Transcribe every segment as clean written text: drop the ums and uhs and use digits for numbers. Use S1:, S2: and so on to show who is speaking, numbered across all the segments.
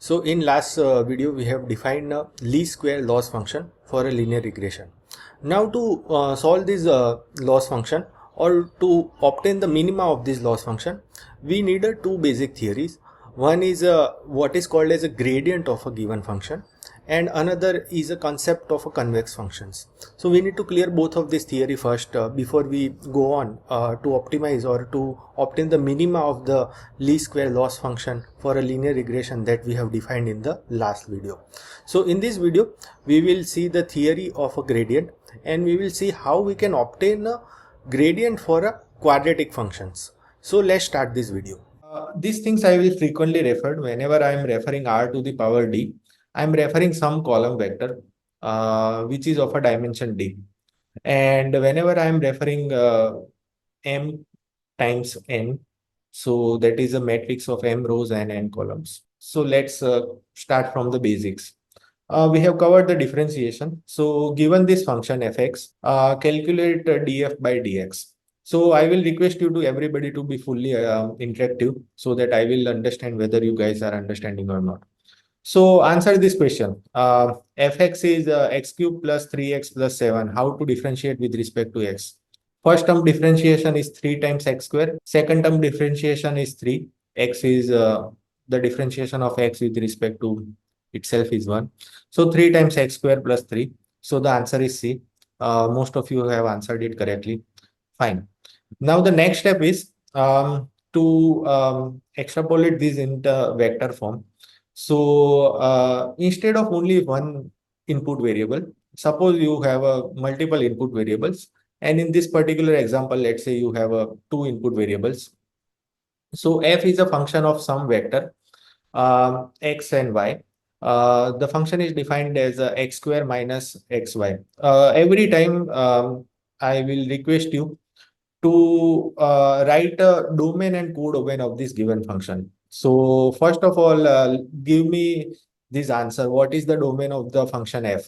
S1: So in last video we have defined a least square loss function for a linear regression. Now to solve this loss function or to obtain the minima of this loss function, we need two basic theories. One is what is called as a gradient of a given function, and another is a concept of a convex functions. So we need to clear both of this theory first before we go on to optimize or to obtain the minima of the least square loss function for a linear regression that we have defined in the last video. So in this video we will see the theory of a gradient, and we will see how we can obtain a gradient for a quadratic functions. So let's start this video. These things I will frequently refer whenever I am referring r to the power d. I am referring some column vector which is of a dimension d, and whenever I am referring m times n, so that is a matrix of m rows and n columns. So let's start from the basics. We have covered the differentiation. So given this function fx, calculate df by dx. So I will request you to everybody to be fully interactive so that I will understand whether you guys are understanding or not. So answer this question. Fx is x cube plus 3x plus 7. How to differentiate with respect to x? First term differentiation is 3 times x square. Second term differentiation is 3. X is the differentiation of x with respect to itself is 1. So 3 times x square plus 3. So the answer is C. Most of you have answered it correctly. Fine. Now the next step is to extrapolate this into vector form. So instead of only one input variable, suppose you have multiple input variables, and in this particular example, let's say you have two input variables. So f is a function of some vector x and y. The function is defined as x square minus xy. Every time I will request you to write a domain and codomain of this given function. So first of all, give me this answer. What is the domain of the function f?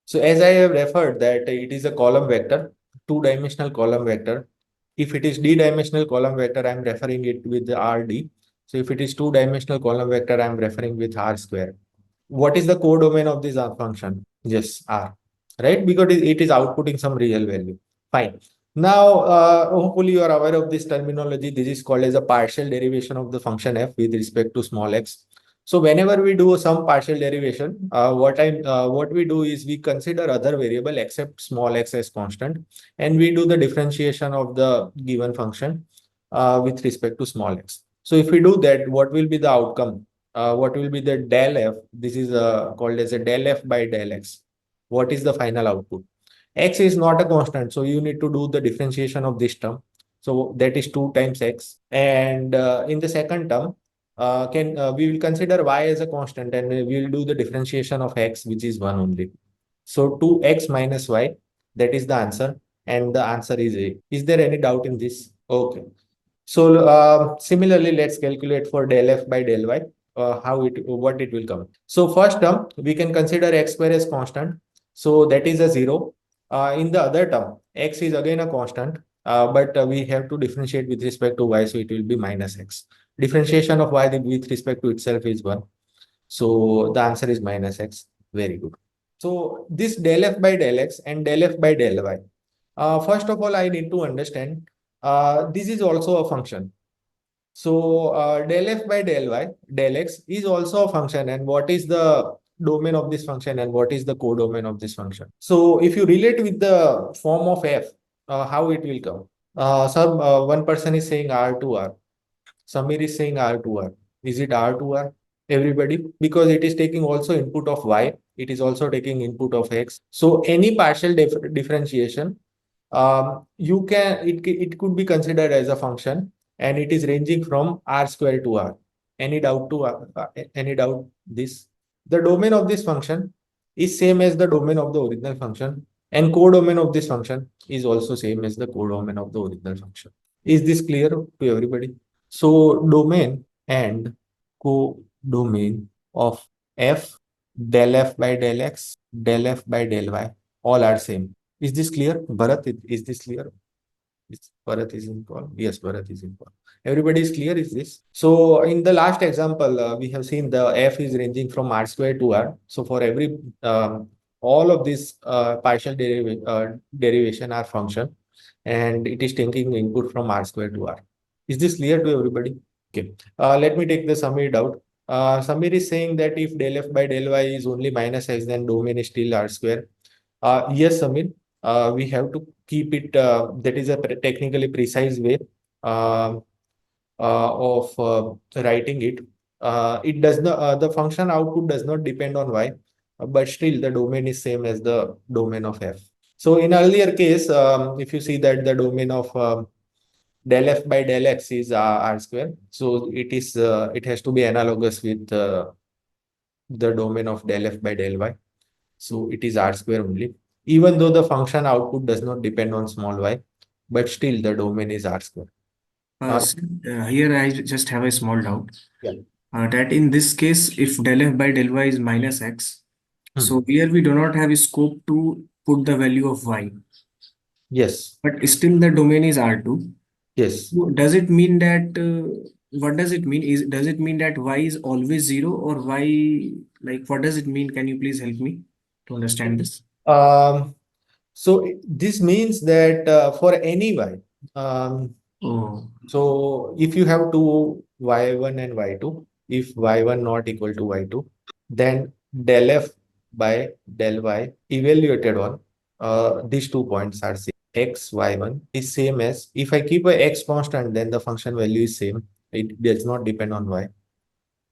S1: So as I have referred that it is a column vector, two-dimensional column vector. If it is d-dimensional column vector, I am referring it with the rd. So if it is two-dimensional column vector, I am referring with r square. What is the codomain of this function? Yes, r, right? Because it is outputting some real value. Fine. Now, hopefully you are aware of this terminology. This is called as a partial derivation of the function f with respect to small x. So whenever we do some partial derivation, what we do is we consider other variable except small x as constant, and we do the differentiation of the given function with respect to small x. So if we do that, what will be the outcome? What will be the del f? This is called as a del f by del x. What is the final output? X is not a constant, so you need to do the differentiation of this term. So that is 2 times x. And in the second term, we will consider y as a constant, and we will do the differentiation of x, which is 1 only. So 2x minus y, that is the answer, and the answer is A. Is there any doubt in this? Okay. So similarly, let's calculate for del f by del y. What it will come. So first term, we can consider x square as constant. So that is a 0. In the other term, x is again a constant, but we have to differentiate with respect to y, so it will be minus x. Differentiation of y with respect to itself is 1. So the answer is minus x. Very good. So this del f by del x and del f by del y. First of all, I need to understand this is also a function. So del f by del y, del x is also a function, and what is the domain of this function and what is the codomain of this function? So if you relate with the form of f, how it will come? One person is saying r to r. Samir is saying r to r. Is it r to r? Everybody, because it is taking also input of y, it is also taking input of x. So any partial differentiation, it could be considered as a function, and it is ranging from r square to r. Any doubt to any doubt this? The domain of this function is same as the domain of the original function, and codomain of this function is also same as the codomain of the original function. Is this clear to everybody? So domain and codomain of f, del f by del x, del f by del y, all are same. Is this clear? Bharat, is this clear? Bharat is in call. Yes, Bharat is in call. Everybody is clear is this? So in the last example, we have seen the f is ranging from r square to r. So for every all of these derivation are function, and it is taking input from r square to r. Is this clear to everybody? Okay. Let me take the Samir doubt. Samir is saying that if del f by del y is only minus x, then domain is still r square. Yes, Samir. We have to keep it. That is a technically precise way uh, of writing it. It does not. The function output does not depend on y, but still the domain is same as the domain of f. So in earlier case, if you see that the domain of del f by del x is r square, so it has to be analogous with the domain of del f by del y. So it is r square only, even though the function output does not depend on small y, but still the domain is r square.
S2: Here I just have a small doubt.
S1: Yeah.
S2: That in this case, if del f by del y is minus x, so here we do not have scope to put the value of y,
S1: Yes.
S2: but still the domain is R2.
S1: Yes.
S2: So does it mean that what does it mean? Does it mean that y is always zero, or y, like, what does it mean? Can you please help me to understand this?
S1: So this means that for any y,
S2: Oh,
S1: so if you have two y1 and y2, if y1 not equal to y2, then del f by del y evaluated on these 2 points are same. X y1 is same as, if I keep a x constant, then the function value is same. It does not depend on y.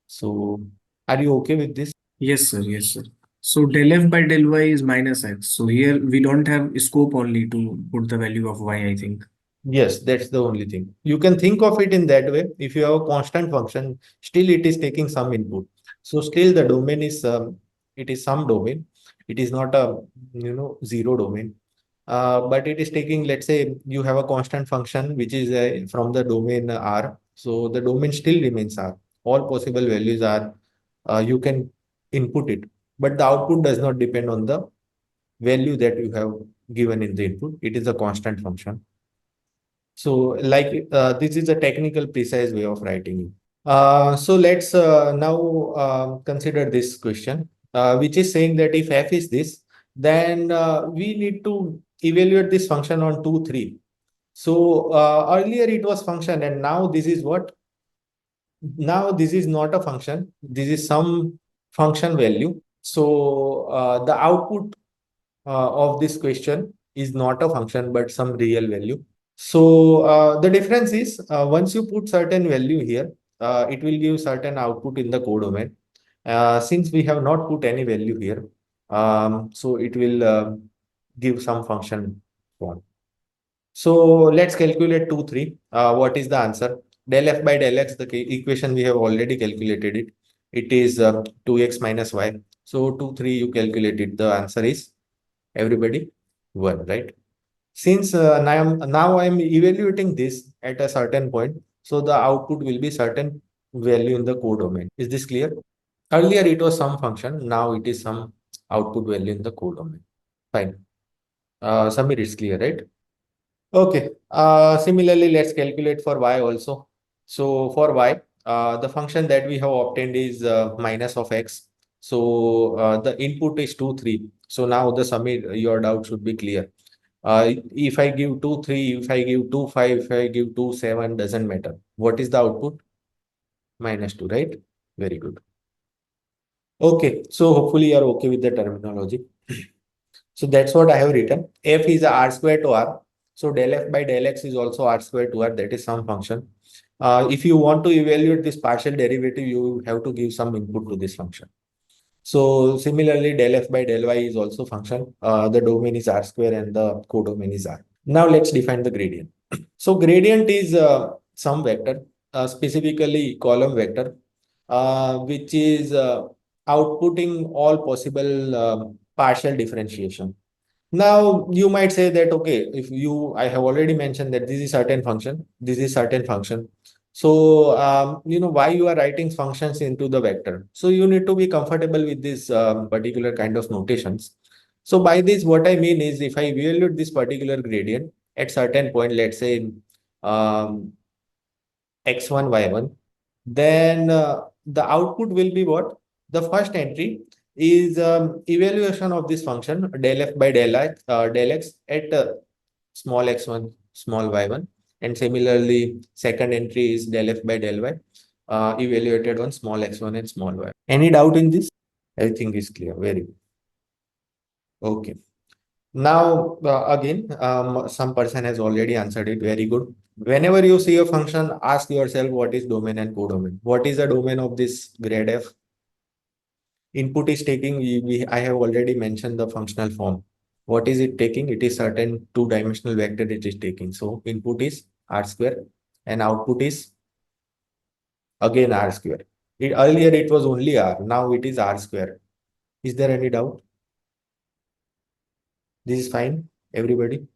S1: So are you okay with this?
S2: yes, sir. Yes, sir. So del f by del y is minus x. So here we don't have scope only to put the value of y, I think.
S1: Yes, that's the only thing. You can think of it in that way. If you have a constant function, still it is taking some input. So still the domain is it is some domain. It is not a zero domain. But it is taking, let's say you have a constant function which is from the domain R. So the domain still remains R. All possible values are you can input it, but the output does not depend on the value that you have given in the input. It is a constant function. So like this is a technical precise way of writing it. So let's now consider this question, which is saying that if f is this, then we need to evaluate this function on 2, 3. So earlier it was function, and now this is what? Now this is not a function. This is some function value. So the output of this question is not a function, but some real value. So the difference is once you put certain value here, it will give certain output in the codomain. Since we have not put any value here, so it will give some function form. So let's calculate 2, 3. What is the answer? Del f by del x, the equation we have already calculated it. It is 2x minus y. So 2, 3, you calculate it. The answer is, everybody, 1, right? Since now I'm evaluating this at a certain point, so the output will be certain value in the codomain. Is this clear? Earlier it was some function, now it is some output value in the codomain. Fine. Samir, it's clear, right? Okay. Similarly, let's calculate for y also. So for y, the function that we have obtained is minus of x. So the input is 2, 3. So now the Samir, your doubt should be clear. If I give 2, 3, if I give 2, 5, if I give 2, 7, doesn't matter. What is the output? Minus 2, right? Very good. Okay, so hopefully you're okay with the terminology. So that's what I have written. F is r square to r. So del f by del x is also r square to r. That is some function. If you want to evaluate this partial derivative, you have to give some input to this function. So similarly, del f by del y is also function. The domain is r square and the codomain is r. Now let's define the gradient. So gradient is some vector, specifically column vector, which is outputting all possible partial differentiation. Now you might say that, okay, I have already mentioned that this is certain function, this is certain function. So why you are writing functions into the vector. So you need to be comfortable with this particular kind of notations. So by this, what I mean is, if I evaluate this particular gradient at certain point, let's say um, x1, y1. Then the output will be what? The first entry is evaluation of this function del f by del x at small x1, small y1. And similarly, second entry is del f by del y evaluated on small x1 and small y. Any doubt in this? Everything is clear. Very good. Okay. Now, again, some person has already answered it. Very good. Whenever you see a function, ask yourself what is domain and codomain. What is the domain of this grad f? Input is taking, I have already mentioned the functional form. What is it taking? It is certain two-dimensional vector it is taking. So input is r square and output is again r square. Earlier it was only r, now it is r square. Is there any doubt? This is fine, everybody?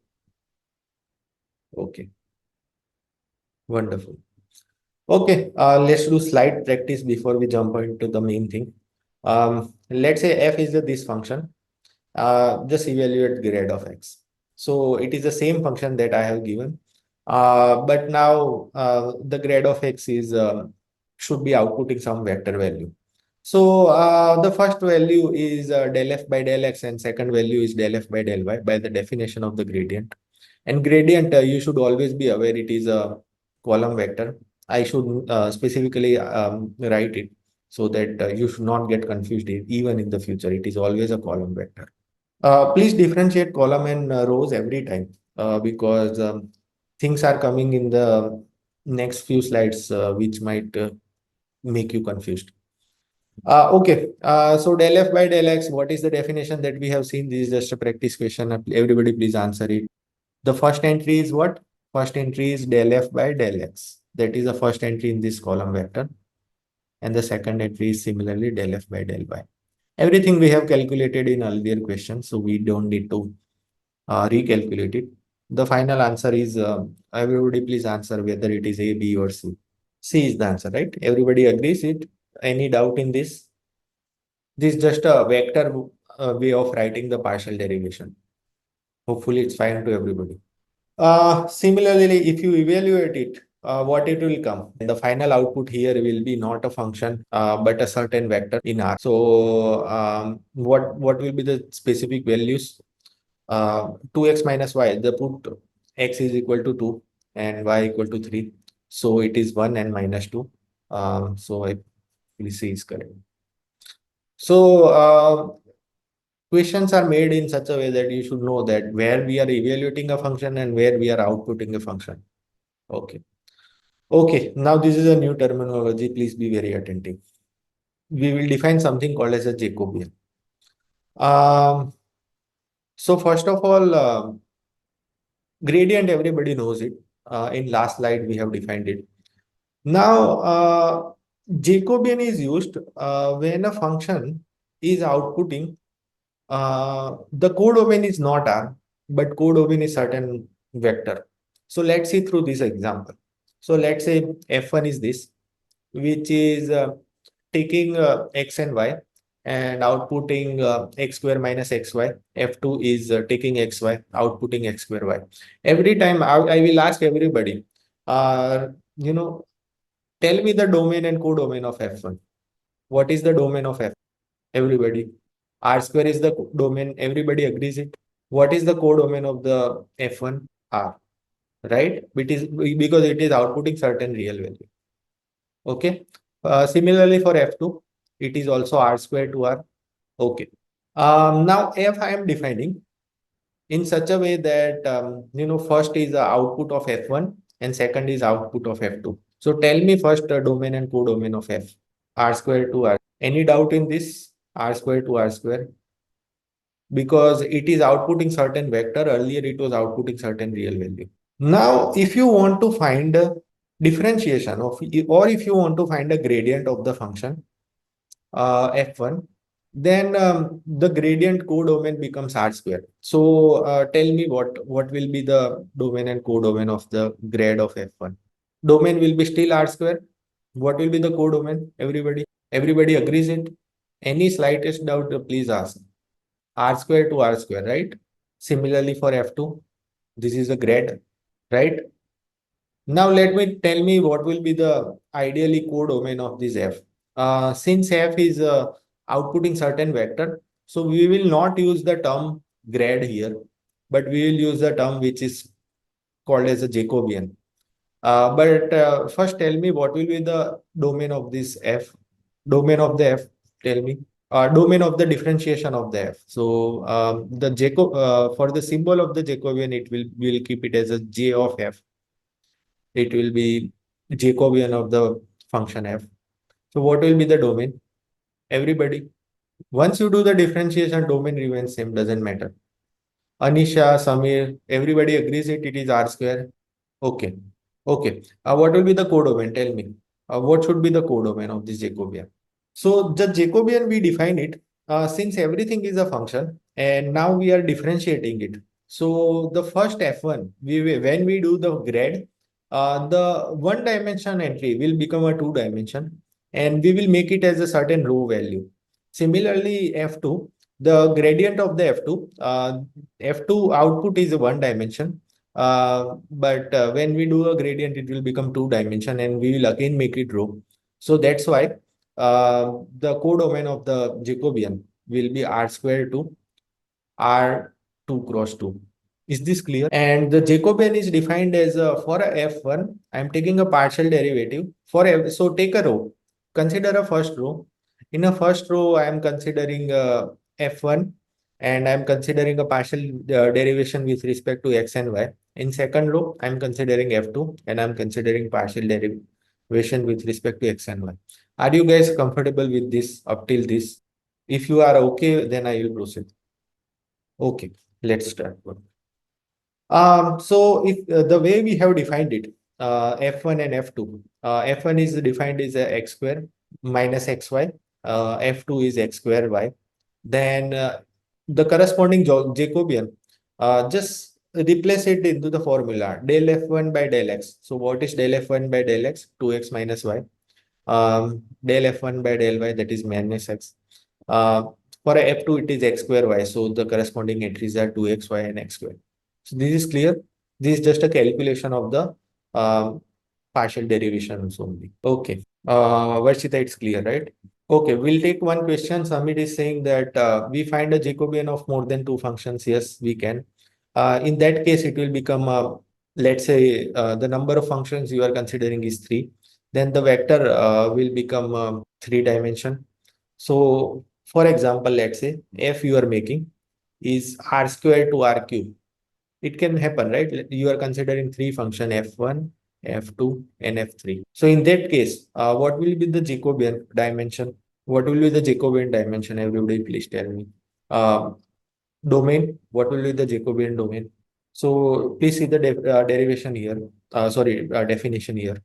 S1: Okay, wonderful. Okay, let's do slide practice before we jump into the main thing. Let's say f is this function. Just evaluate grad of x. So it is the same function that I have given. But now the grad of x is should be outputting some vector value. So the first value is del f by del x and second value is del f by del y by the definition of the gradient. And gradient, you should always be aware it is a column vector. I should specifically write it so that you should not get confused even in the future. It is always a column vector. Please differentiate column and rows every time because things are coming in the next few slides which might make you confused. Okay, so del f by del x, what is the definition that we have seen? This is just a practice question. Everybody please answer it. The first entry is what? First entry is del f by del x. That is the first entry in this column vector. And the second entry is similarly del f by del y. Everything we have calculated in earlier questions, so we don't need to recalculate it. The final answer is, everybody please answer whether it is A, B or C. C is the answer, right? Everybody agrees it? Any doubt in this? This is just a vector way of writing the partial derivation. Hopefully it's fine to everybody. Similarly, if you evaluate it, what it will come? The final output here will be not a function, but a certain vector in R. So what will be the specific values? 2x minus y, the put x is equal to 2 and y equal to 3. So it is 1 and minus 2. So I will see is correct. So questions are made in such a way that you should know that where we are evaluating a function and where we are outputting a function. Okay. Okay, now this is a new terminology. Please be very attentive. We will define something called as a Jacobian. So first of all, gradient, everybody knows it. In last slide, we have defined it. Now, Jacobian is used when a function is outputting. The codomain is not R, but codomain is certain vector. So let's see through this example. So let's say F1 is this, which is taking x and y and outputting x square minus xy. F2 is taking xy, outputting x square y. Every time I will ask everybody, you know, tell me the domain and codomain of F1. What is the domain of F? Everybody. R square is the domain. Everybody agrees it. What is the codomain of the F1? R. Right? It is because it is outputting certain real value. Okay. Similarly for F2, it is also R square to R. Okay. Now F I am defining in such a way that, first is the output of F1 and second is output of F2. So tell me first the domain and codomain of F. R square to R. Any doubt in this? R square to R square. Because it is outputting certain vector. Earlier it was outputting certain real value. Now, if you want to find a differentiation of, or if you want to find a gradient of the function f1, then the gradient codomain becomes r square. So tell me what will be the domain and codomain of the grad of f1. Domain will be still r square. What will be the codomain? Everybody agrees it. Any slightest doubt, please ask. R square to R square, right? Similarly for F2, this is a grad, right? Now let me tell me what will be the ideally codomain of this f. Since f is outputting certain vector, so we will not use the term grad here, but we will use the term which is called as a Jacobian. But first tell me what will be the domain of this f. Domain of the f, tell me. Domain of the differentiation of the f. So the Jacob for the symbol of the Jacobian, it will keep it as a j of f. It will be Jacobian of the function f. So what will be the domain? Everybody. Once you do the differentiation, domain remains same, doesn't matter. Anisha, Samir, everybody agrees it is R square. Okay. Okay. What will be the codomain? Tell me. What should be the codomain of this Jacobian? So the Jacobian, we define it since everything is a function and now we are differentiating it. So the first F1, when we do the grad, the one dimension entry will become a two dimension and we will make it as a certain row value. Similarly, F2, the gradient of the F2 output is a one dimension. But when we do a gradient, it will become two dimension and we will again make it row. So that's why the codomain of the Jacobian will be R square to R2 cross 2. Is this clear? And the Jacobian is defined as for a F1, I'm taking a partial derivative for so take a row. Consider a first row. In a first row, I am considering F1 and I'm considering a partial derivation with respect to X and Y. In second row, I'm considering F2 and I'm considering partial derivation with respect to X and Y. Are you guys comfortable with this up till this? If you are okay, then I will proceed. Okay, let's start. So if the way we have defined it, F1 and F2, F1 is defined as a x square minus xy, F2 is x square y. Then the corresponding Jacobian, just replace it into the formula del F1 by del x. So what is del F1 by del x? 2x minus y. Del F1 by del y, that is minus x. Uh, for a F2, it is x square y. So the corresponding entries are 2x, y, and x square. So this is clear. This is just a calculation of the partial derivations only. Okay. Varshita, it's clear, right? Okay, we'll take one question. Samit is saying that we find a Jacobian of more than two functions. Yes, we can. In that case, it will become, let's say, the number of functions you are considering is three. Then the vector will become three dimension. So, for example, let's say f you are making is r square to r cube. It can happen, right? You are considering three function f1, f2, and f3. So in that case, what will be the Jacobian dimension? What will be the Jacobian dimension? Everybody, please tell me. Domain. What will be the Jacobian domain? So please see the derivation here. Definition here.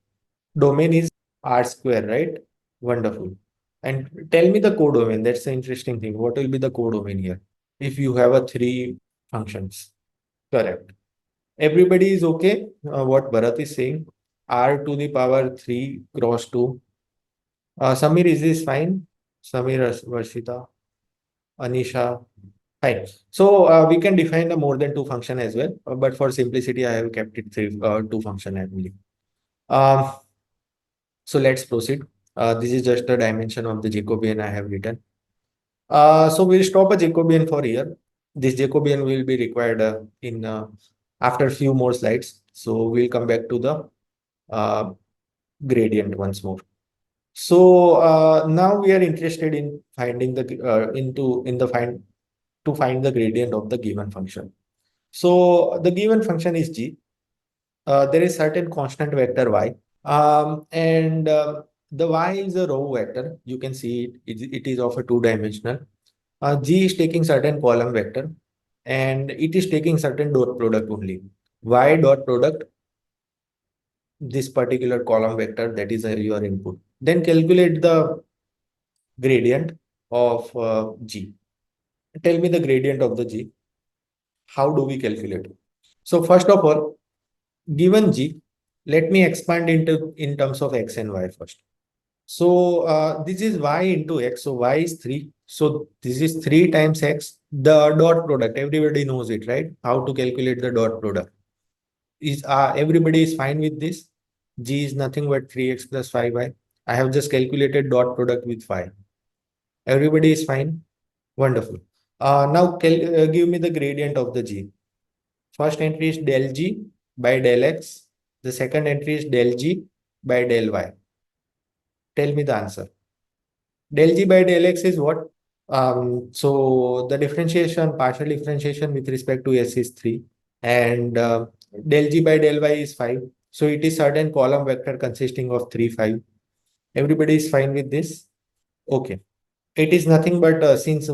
S1: Domain is R square, right? Wonderful. And tell me the codomain. That's the interesting thing. What will be the codomain here? If you have a three functions. Correct. Everybody is okay. What Bharat is saying. R to the power 3 cross 2. Samir, is this fine? Samir, Varshita, Anisha. Fine. So we can define the more than two function as well. But for simplicity, I have kept it two function only. Um, So let's proceed. This is just a dimension of the Jacobian I have written. So we'll stop a Jacobian for here. This Jacobian will be required in after a few more slides. So we'll come back to the uh, gradient once more. So now we are interested in finding the to find the gradient of the given function. So the given function is g. There is certain constant vector y. And the y is a row vector. You can see it is of a two-dimensional. G is taking certain column vector and it is taking certain dot product only. Y dot product, this particular column vector, that is your input. Then calculate the gradient of G. Tell me the gradient of the G. How do we calculate? So first of all, given G, let me expand into in terms of x and y first. So this is y into x. So y is 3. So this is 3 times x. The dot product, everybody knows it, right? How to calculate the dot product. Is everybody is fine with this? G is nothing but 3x plus 5y. I have just calculated dot product with 5. Everybody is fine? Wonderful. Now give me the gradient of the G. First entry is del G by del X. The second entry is del G by del Y. Tell me the answer. Del G by del X is what? So the differentiation, partial differentiation with respect to S is 3. And del G by del Y is 5. So it is certain column vector consisting of 3, 5. Everybody is fine with this? Okay. It is nothing but since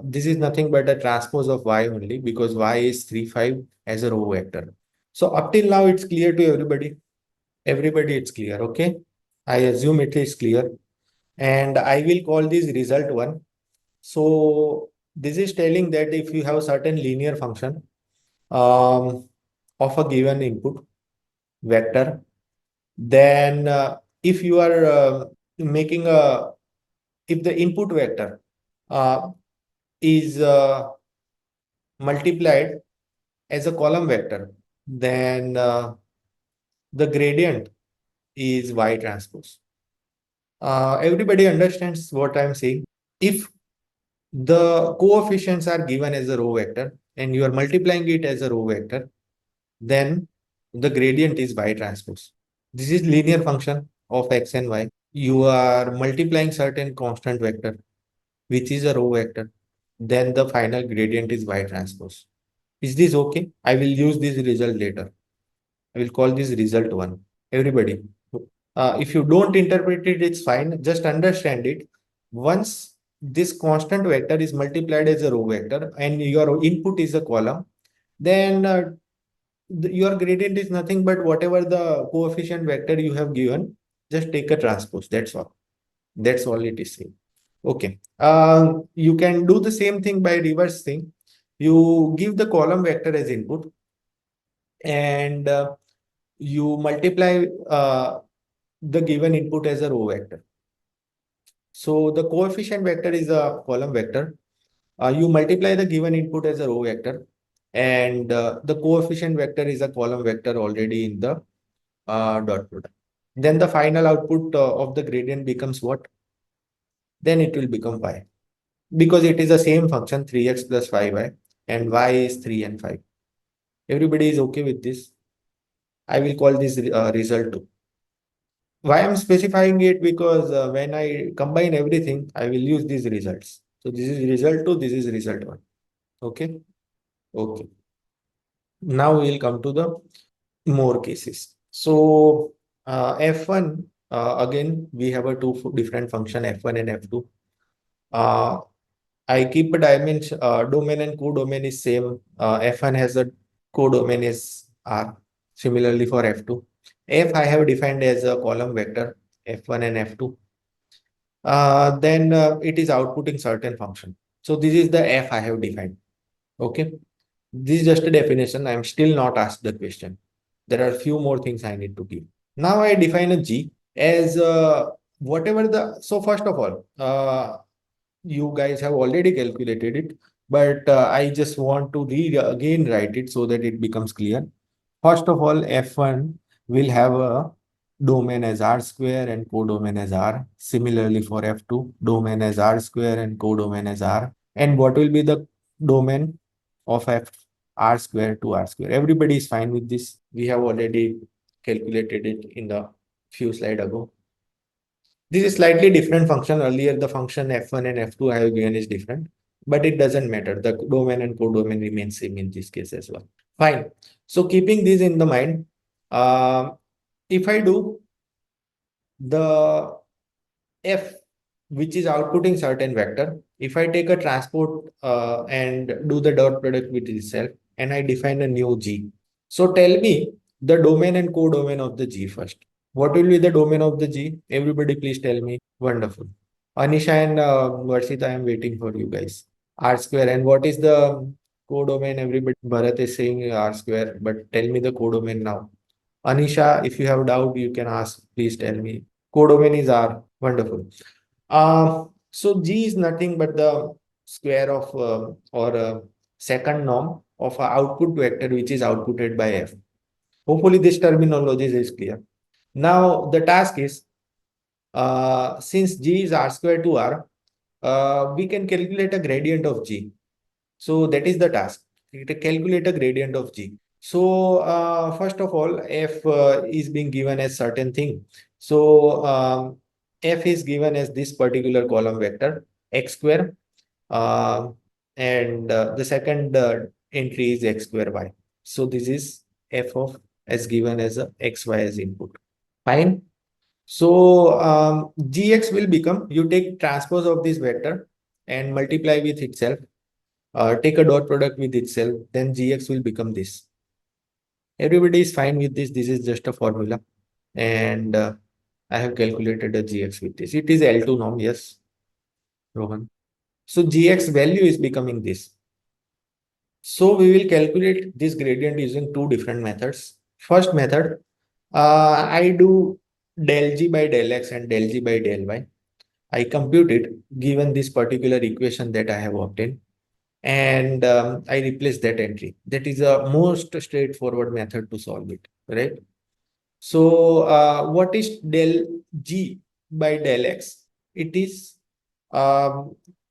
S1: this is nothing but a transpose of Y only because Y is 3, 5 as a row vector. So up till now it's clear to everybody. Everybody it's clear. Okay. I assume it is clear. And I will call this result 1. So this is telling that if you have certain linear function of a given input vector, then if you are making a if the input vector uh, is multiplied as a column vector, then the gradient is y transpose. Everybody understands what I'm saying. If the coefficients are given as a row vector and you are multiplying it as a row vector, then the gradient is y transpose. This is linear function of x and y. You are multiplying certain constant vector, which is a row vector. Then the final gradient is y transpose. Is this okay? I will use this result later. I will call this result 1. Everybody. If you don't interpret it, it's fine. Just understand it. Once this constant vector is multiplied as a row vector and your input is a column, then your gradient is nothing but whatever the coefficient vector you have given, just take a transpose. That's all. That's all it is saying. Okay. You can do the same thing by reverse thing. You give the column vector as input and you multiply the given input as a row vector. So the coefficient vector is a column vector. You multiply the given input as a row vector and the coefficient vector is a column vector already in the dot product. Then the final output of the gradient becomes what? Then it will become y. Because it is the same function 3x plus 5y and y is 3 and 5. Everybody is okay with this? I will call this result 2. Why I'm specifying it? Because when I combine everything, I will use these results. So this is result 2, this is result 1. Okay. Okay. Now we will come to the more cases. So F1, again, we have a two different function F1 and F2. I keep a dimension, domain and codomain is same. F1 has a codomain is R. Similarly for F2. F I have defined as a column vector F1 and F2. Then it is outputting certain function. So this is the F I have defined. Okay. This is just a definition. I'm still not asked the question. There are a few more things I need to give. Now I define a G as whatever the, so first of all, you guys have already calculated it, but I just want to again write it so that it becomes clear. First of all, F1 will have a domain as R square and codomain as R. Similarly for F2, domain as R square and codomain as R. And what will be the domain of F R square to R square? Everybody is fine with this. We have already calculated it in the few slides ago. This is slightly different function. Earlier, the function F1 and F2 I have given is different, but it doesn't matter. The domain and codomain remain same in this case as well. Fine. So keeping this in the mind, if I do the F, which is outputting certain vector, if I take a transport and do the dot product with itself, and I define a new G. So tell me the domain and codomain of the G first. What will be the domain of the G? Everybody please tell me. Wonderful. Anisha and Varshita, I am waiting for you guys. R square. And what is the codomain? Everybody, Bharat is saying R square, but tell me the codomain now. Anisha, if you have doubt, you can ask. Please tell me. Codomain is R. Wonderful. So G is nothing but the square of or second norm of a output vector which is outputted by F. Hopefully this terminology is clear. Now the task is, since g is r square to r, we can calculate a gradient of g. So that is the task. Calculate a gradient of g. So first of all, f is being given as certain thing. So f is given as this particular column vector x square, uh, and the second entry is x square y. So this is f of as given as a x y as input. Fine. So gx will become, you take transpose of this vector and multiply with itself, take a dot product with itself, then gx will become this. Everybody is fine with this. This is just a formula, and I have calculated a gx with this. It is L2 norm, yes, Rohan. So gx value is becoming this. So we will calculate this gradient using two different methods. First method, I do del g by del x and del g by del y. I compute it given this particular equation that I have obtained, and I replace that entry. That is a most straightforward method to solve it, right? So what is del g by del x? It is,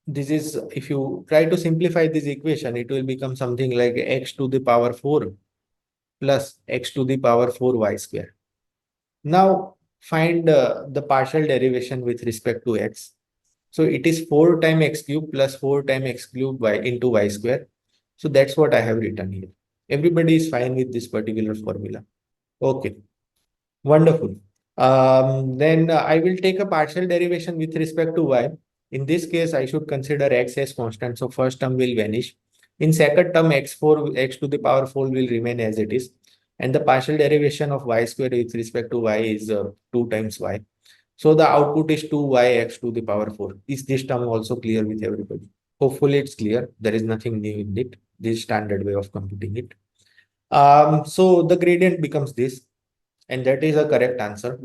S1: this is, if you try to simplify this equation, it will become something like x to the power 4 plus x to the power 4 y square. Now find the partial derivation with respect to x. So it is 4 times x cube plus 4 times x cube y into y square. So that's what I have written here. Everybody is fine with this particular formula. Okay, wonderful. Then I will take a partial derivation with respect to y. In this case, I should consider x as constant. So first term will vanish. In second term, x to the power 4 will remain as it is. And the partial derivation of y square with respect to y is 2 times y. So the output is 2yx to the power 4. Is this term also clear with everybody? Hopefully it's clear. There is nothing new in it. This is standard way of computing it. So the gradient becomes this, and that is a correct answer.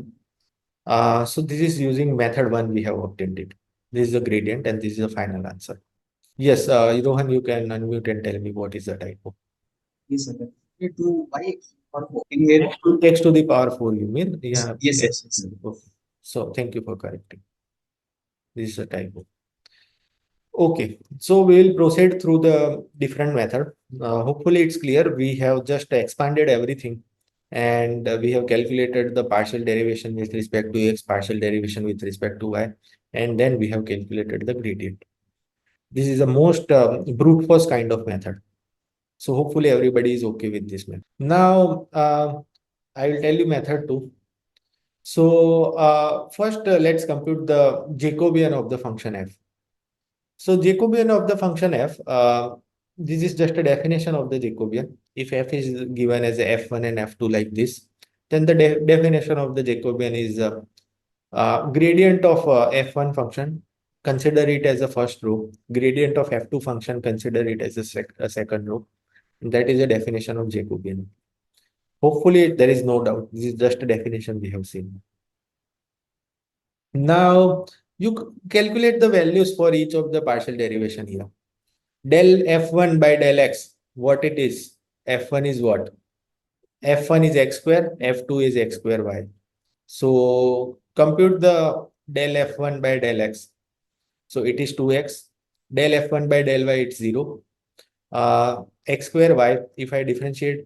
S1: So this is using method 1 we have obtained it. This is the gradient and this is the final answer. Yes, Rohan, you can unmute and tell me what is the typo.
S2: Yes, sir. To y or in here.
S1: X to the power 4, you mean? Yeah.
S2: Yes.
S1: Okay. So thank you for correcting. This is a typo. Okay, so we will proceed through the different method. Hopefully it's clear. We have just expanded everything, and we have calculated the partial derivation with respect to x, partial derivation with respect to y, and then we have calculated the gradient. This is the most brute force kind of method. So hopefully everybody is okay with this method. Now, I will tell you method 2. So first, let's compute the Jacobian of the function f. So Jacobian of the function f, this is just a definition of the Jacobian. If f is given as f1 and f2 like this, then the definition of the Jacobian is gradient of f1 function, consider it as a first row. Gradient of f2 function, consider it as a second row. And that is a definition of Jacobian. Hopefully there is no doubt. This is just a definition we have seen. Now you calculate the values for each of the partial derivation here. Del f1 by del x, what it is? F1 is what? F1 is x square, F2 is x square y. So compute the del f1 by del x. So it is 2x. Del f1 by del y, it's 0. X square y, if I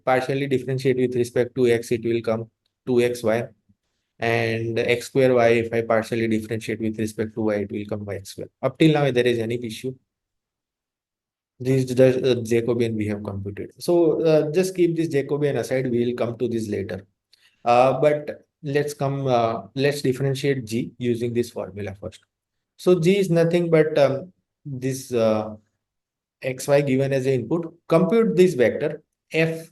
S1: partially differentiate with respect to x, it will come 2xy. And x square y, if I partially differentiate with respect to y, it will come y square. Up till now, there is any issue? This is the Jacobian we have computed. So just keep this Jacobian aside. We will come to this later. But let's differentiate G using this formula first. So G is nothing but this xy given as an input. Compute this vector f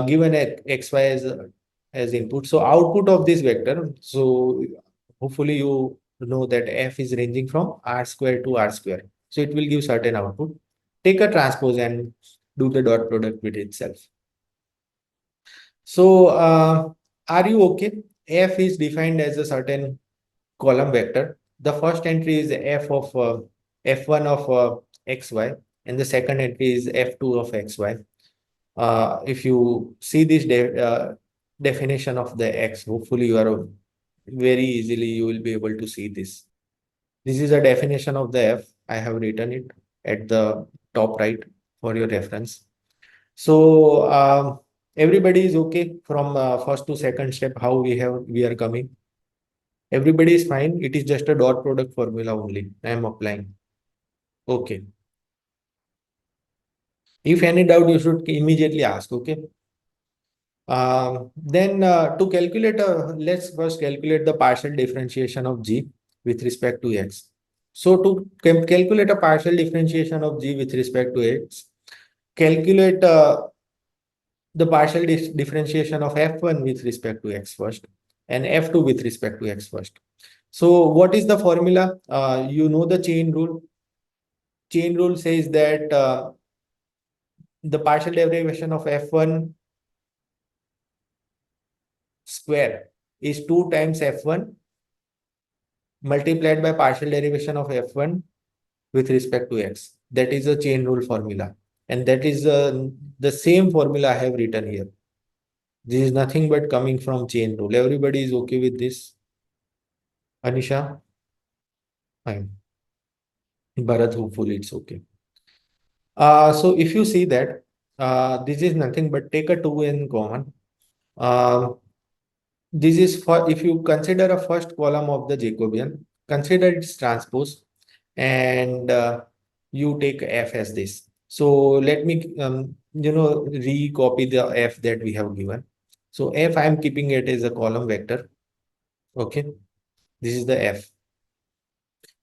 S1: given xy as input. So output of this vector. So hopefully you know that f is ranging from r square to r square. So it will give certain output. Take a transpose and do the dot product with itself. So are you okay? F is defined as a certain column vector. The first entry is f of f1 of xy, and the second entry is f2 of xy. If you see this definition of the x. Hopefully you are very easily you will be able to see this. This is a definition of the f. I have written it at the top right for your reference. So everybody is okay from first to second step. How we are coming. Everybody is fine. It is just a dot product formula only. I am applying. Okay. If any doubt, you should immediately ask. Okay. Then to calculate, let's first calculate the partial differentiation of g with respect to x. So to calculate a partial differentiation of g with respect to x, calculate the partial differentiation of f1 with respect to x first and f2 with respect to x first. So what is the formula? You know the chain rule. Chain rule says that the partial derivation of f1 square is 2 times f1 multiplied by partial derivation of f1 with respect to x. That is a chain rule formula. And that is the same formula I have written here. This is nothing but coming from chain rule. Everybody is okay with this? Anisha? Fine. Bharat, hopefully it's okay. So if you see that, this is nothing but take a 2 in common. This is for if you consider a first column of the Jacobian, consider its transpose and you take f as this. So let me recopy the f that we have given. So f I am keeping it as a column vector. Okay, this is the f.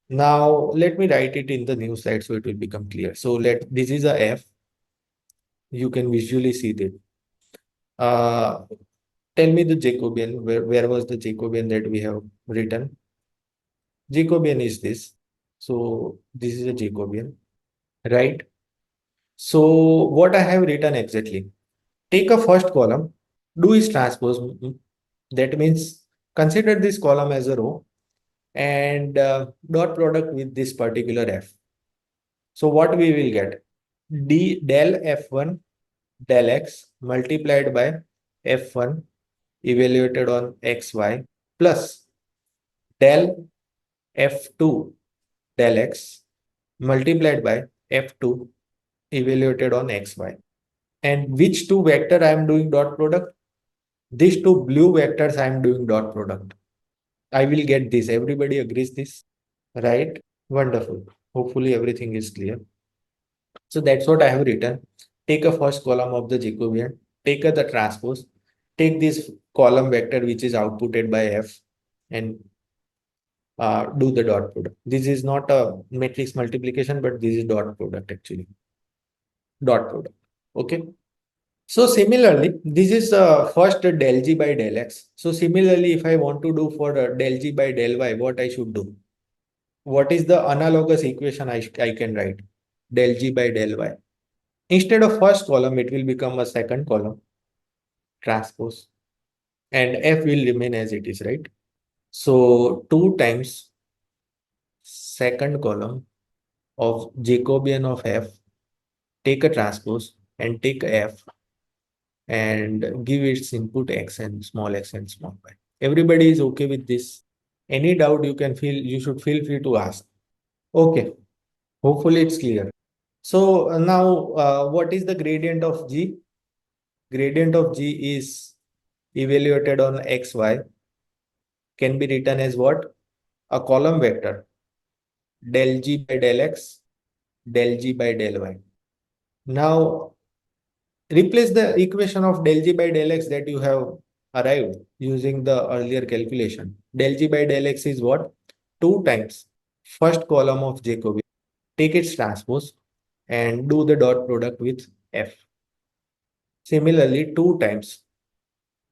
S1: Now let me write it in the new slide so it will become clear. So this is a f. You can visually see that. Uh, Tell me the Jacobian. Where was the Jacobian that we have written? Jacobian is this. So this is a Jacobian, right? So what I have written exactly? Take a first column, do its transpose. That means consider this column as a row and dot product with this particular f. So what we will get? D del f1 del x multiplied by f1 evaluated on xy plus del f2 del x multiplied by f2 evaluated on xy. And which two vector I am doing dot product? These two blue vectors I am doing dot product. I will get this. Everybody agrees this, right? Wonderful. Hopefully everything is clear. So that's what I have written. Take a first column of the Jacobian, take the transpose, take this column vector which is outputted by f and do the dot product. This is not a matrix multiplication, but this is dot product actually. Dot product. Okay. So similarly, this is first del g by del x. So similarly, if I want to do for del g by del y, what I should do? What is the analogous equation I can write? Del g by del y. Instead of first column, it will become a second column, transpose, and f will remain as it is, right? So 2 times second column of Jacobian of f, take a transpose and take f and give its input x and small y. Everybody is okay with this? Any doubt you should feel free to ask. Okay, hopefully it's clear. So now what is the gradient of g? Gradient of g is evaluated on xy, can be written as what? A column vector, del g by del x, del g by del y. Now replace the equation of del g by del x that you have arrived using the earlier calculation. Del g by del x is what? 2 times first column of Jacobian. Take its transpose and do the dot product with f. Similarly, 2 times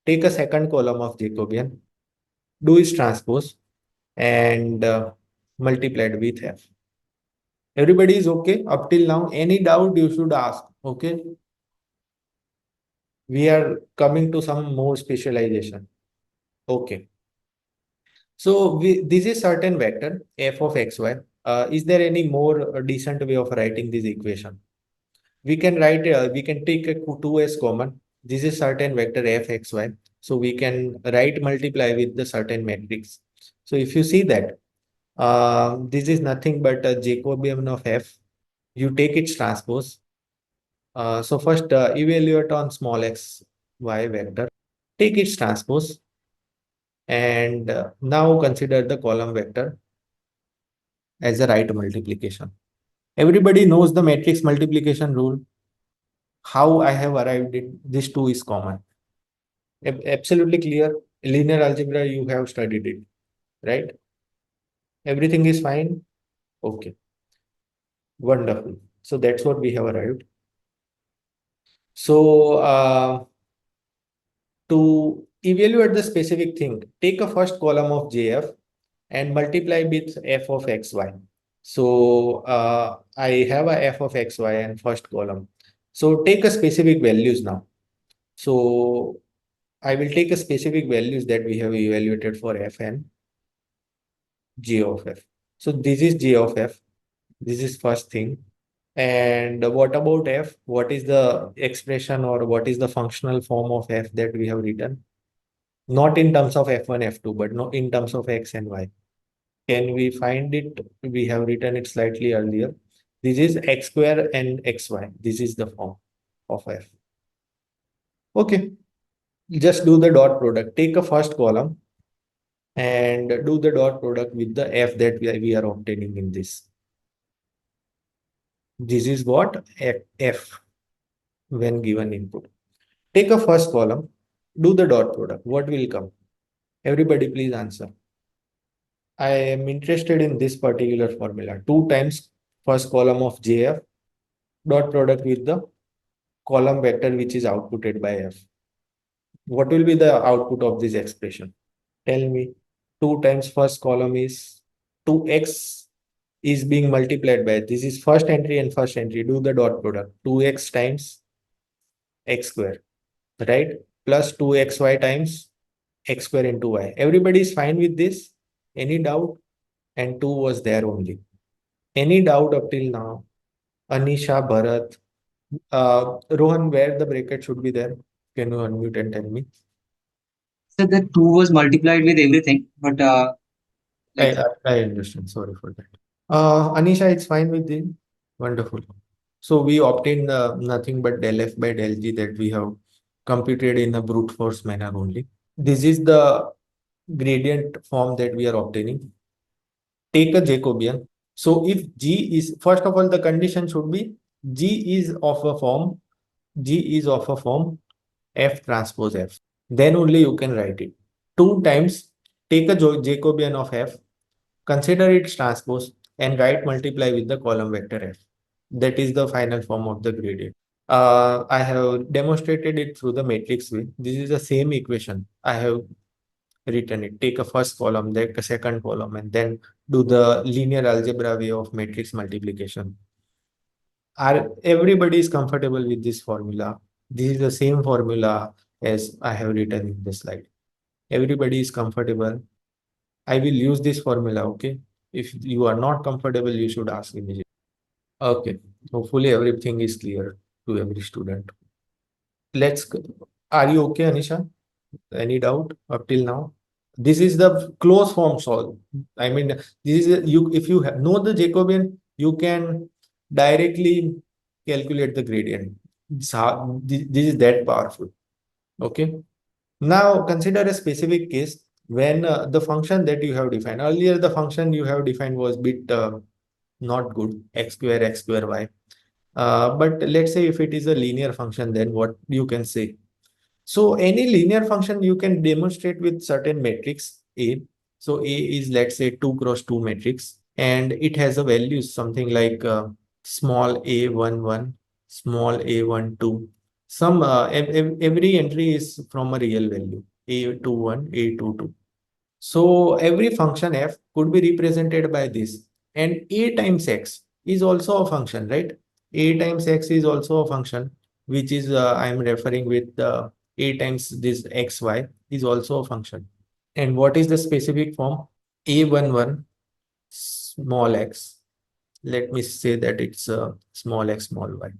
S1: take a second column of Jacobian, do its transpose and multiplied with f. Everybody is okay up till now? Any doubt you should ask, okay? We are coming to some more specialization. Okay. So this is certain vector f of xy. Is there any more decent way of writing this equation? We can write, we can take a 2 as common. This is certain vector f xy. So we can write multiply with the certain matrix. So if you see that this is nothing but a Jacobian of f, you take its transpose. So first evaluate on small x y vector, take its transpose, and now consider the column vector as a right multiplication. Everybody knows the matrix multiplication rule. How I have arrived at this two is common. Absolutely clear. Linear algebra, you have studied it, right? Everything is fine. Okay, wonderful. So that's what we have arrived. So to evaluate the specific thing, take a first column of JF and multiply with f of xy. So I have a f of xy and first column. So take a specific values now. So I will take a specific values that we have evaluated for f and g of f. So this is g of f. This is first thing. And what about f? What is the expression or what is the functional form of f that we have written? Not in terms of f1, f2, but no, in terms of x and y. Can we find it? We have written it slightly earlier. This is x square and xy. This is the form of f. Okay, just do the dot product. Take a first column and do the dot product with the f that we are obtaining in this. This is what f when given input. Take a first column, do the dot product. What will come? Everybody please answer. I am interested in this particular formula. 2 times first column of JF dot product with the column vector which is outputted by F. What will be the output of this expression? Tell me. 2 times first column is 2x is being multiplied by, this is first entry and first entry. Do the dot product. 2x times x square, right? Plus 2xy times x square into y. Everybody is fine with this? Any doubt? And 2 was there only. Any doubt up till now? Anisha, Bharat, Rohan, where the bracket should be there? Can you unmute and tell me?
S3: So the 2 was multiplied with everything, but like
S1: I understand. Sorry for that. Anisha, it's fine with you. Wonderful. So we obtained nothing but del f by del g that we have computed in a brute force manner only. This is the gradient form that we are obtaining. Take a Jacobian. So if G is, first of all, the condition should be G is of a form, G is of a form F transpose F. Then only you can write it. 2 times, take a Jacobian of F, consider its transpose and write multiply with the column vector F. That is the final form of the gradient. I have demonstrated it through the matrix way. This is the same equation. I have written it. Take a first column, then a second column, and then do the linear algebra way of matrix multiplication. Everybody is comfortable with this formula? This is the same formula as I have written in the slide. Everybody is comfortable. I will use this formula, okay? If you are not comfortable, you should ask immediately. Okay, hopefully everything is clear to every student. Are you okay, Anisha? Any doubt up till now? This is the closed form solve. I mean, this is you. If you know the Jacobian, you can directly calculate the gradient. This is that powerful. Okay. Now consider a specific case when the function that you have defined earlier, the function you have defined was bit not good, x square y. But let's say if it is a linear function, then what you can say? So any linear function you can demonstrate with certain matrix A. So A is, let's say, 2 cross 2 matrix, and it has a value something like small a11, small a12. Some every entry is from a real value, a21, a22. So every function f could be represented by this, and a times x is also a function, right? A times x is also a function, which is I'm referring with a times this xy is also a function. And what is the specific form? A11 small x. Let me say that it's small x small y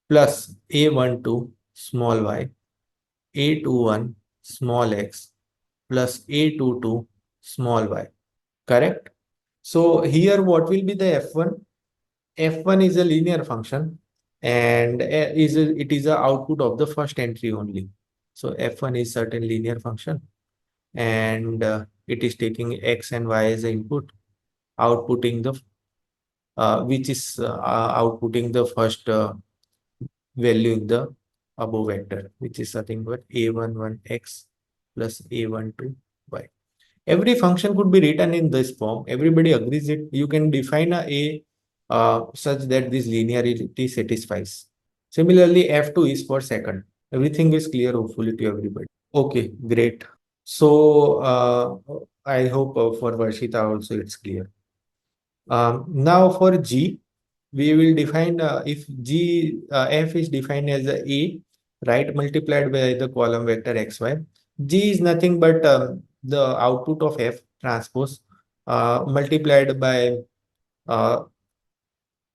S1: plus a12 small y, a21 small x plus a22 small y. Correct? So here what will be the f1? F1 is a linear function and it is a output of the first entry only. So F1 is certain linear function and it is taking x and y as input, outputting the which is outputting the first value in the above vector, which is nothing but a11x plus a12y. Every function could be written in this form. Everybody agrees it. You can define a such that this linearity satisfies. Similarly, F2 is for second. Everything is clear, hopefully, to everybody. Okay, great. So I hope for Varshita also it's clear. Now for G, we will define if F is defined as a right, multiplied by the column vector xy. G is nothing but the output of F transpose multiplied by uh,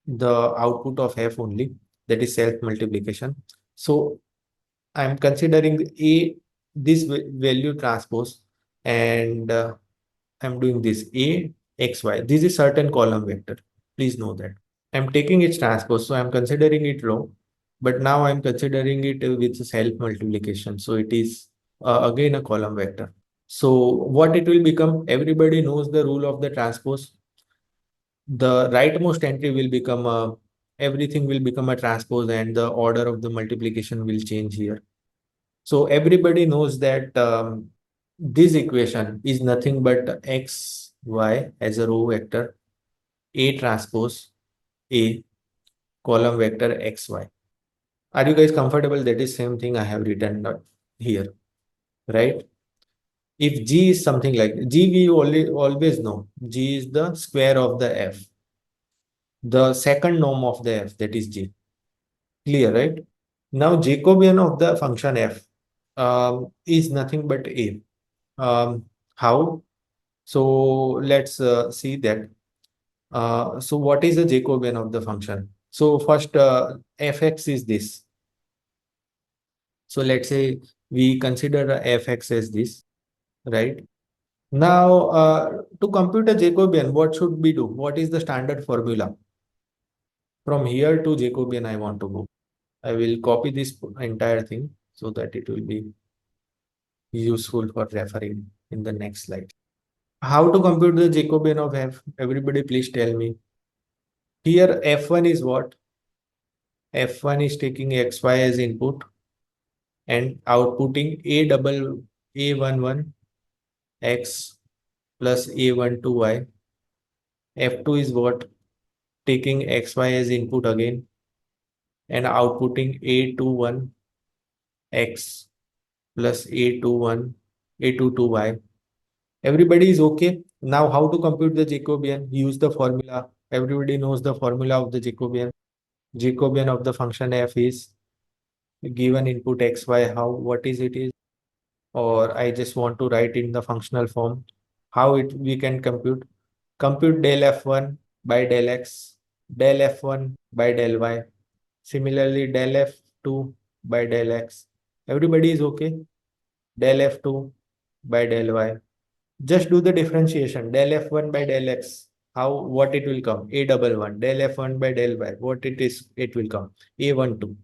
S1: the output of F only, that is self multiplication. So I am considering this value transpose and I'm doing this xy. This is certain column vector. Please know that. I'm taking its transpose, so I'm considering it row, but now I'm considering it with self multiplication. So it is again a column vector. So what it will become? Everybody knows the rule of the transpose. The rightmost entry will become everything will become a transpose, and the order of the multiplication will change here. So everybody knows that this equation is nothing but x, y as a row vector, A transpose A column vector x, y. Are you guys comfortable? That is same thing I have written here, right? If G is something like G, we always know G is the square of the F, the second norm of the F, that is G. Clear, right? Now Jacobian of the function F is nothing but A. How? So let's see that. So what is the Jacobian of the function? So first fx is this. So let's say we consider fx as this, right? Now to compute a Jacobian, what should we do? What is the standard formula? From here to Jacobian I want to go. I will copy this entire thing so that it will be useful for referring in the next slide. How to compute the Jacobian of f? Everybody please tell me. Here f1 is what? F1 is taking xy as input and outputting a11 x plus a12 y. F2 is what? Taking xy as input again and outputting a21 x plus a22 y. Everybody is okay. Now how to compute the Jacobian? Use the formula. Everybody knows the formula of the Jacobian. Jacobian of the function f is given input xy. How? What is it is? Or I just want to write in the functional form. How it we can compute? Compute del f1 by del x, del f1 by del y. Similarly, del f2 by del x. Everybody is okay? Del f2 by del y. Just do the differentiation. Del f1 by del x. How? What it will come? A11. Del f1 by del y. What it is? It will come a12.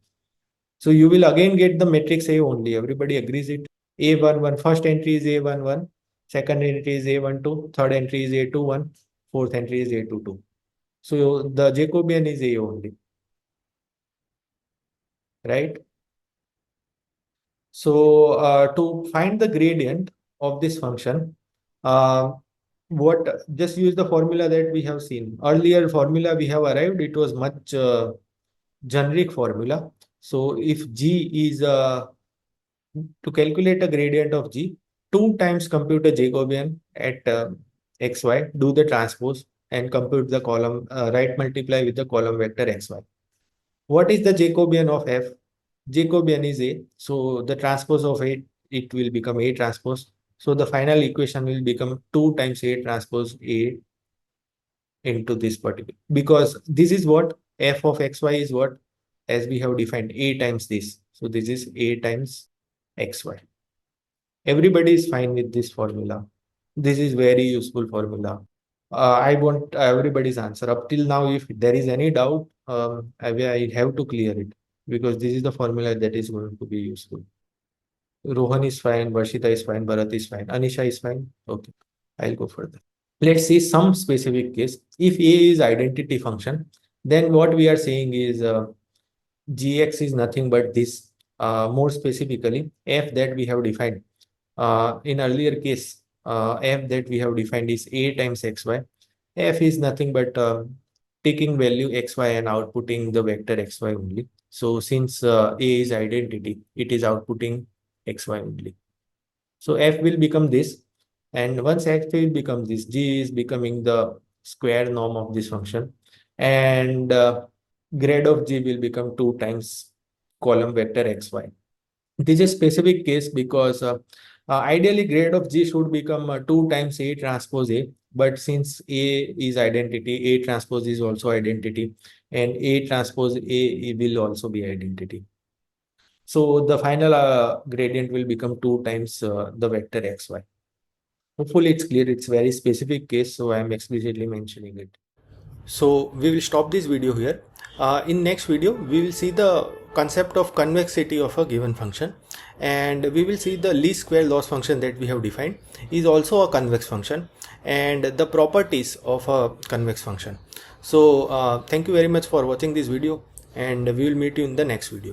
S1: So you will again get the matrix A only. Everybody agrees it. A11. First entry is A11. Second entry is A12. Third entry is A21. Fourth entry is A22. So the Jacobian is A only. Right? So to find the gradient of this function, uh, what just use the formula that we have seen. Earlier formula we have arrived, it was much generic formula. So if G is to calculate a gradient of G, 2 times compute a Jacobian at xy, do the transpose and compute the column, right multiply with the column vector xy. What is the Jacobian of f? Jacobian is A. So the transpose of A, it will become A transpose. So the final equation will become 2 times A transpose A into this particular. Because this is what f of xy is what? As we have defined A times this. So this is A times xy. Everybody is fine with this formula. This is very useful formula. I want everybody's answer. Up till now, if there is any doubt, I have to clear it because this is the formula that is going to be useful. Rohan is fine, Varshita is fine, Bharat is fine, Anisha is fine. Okay, I'll go further. Let's see some specific case. If A is identity function, then what we are saying is gx is nothing but this. More specifically, f that we have defined in earlier case, f that we have defined is a times xy. F is nothing but taking value xy and outputting the vector xy only. So since a is identity, it is outputting xy only. So f will become this, and once f will become this, g is becoming the square norm of this function, and grade of g will become 2 times column vector xy. This is a specific case because ideally grade of G should become 2 times A transpose A, but since A is identity, A transpose is also identity, and A transpose A will also be identity. So the final gradient will become 2 times the vector xy. Hopefully it's clear. It's very specific case, so I am explicitly mentioning it. So we will stop this video here. In next video, we will see the concept of convexity of a given function, and we will see the least square loss function that we have defined is also a convex function, and the properties of a convex function. So thank you very much for watching this video, and we will meet you in the next video.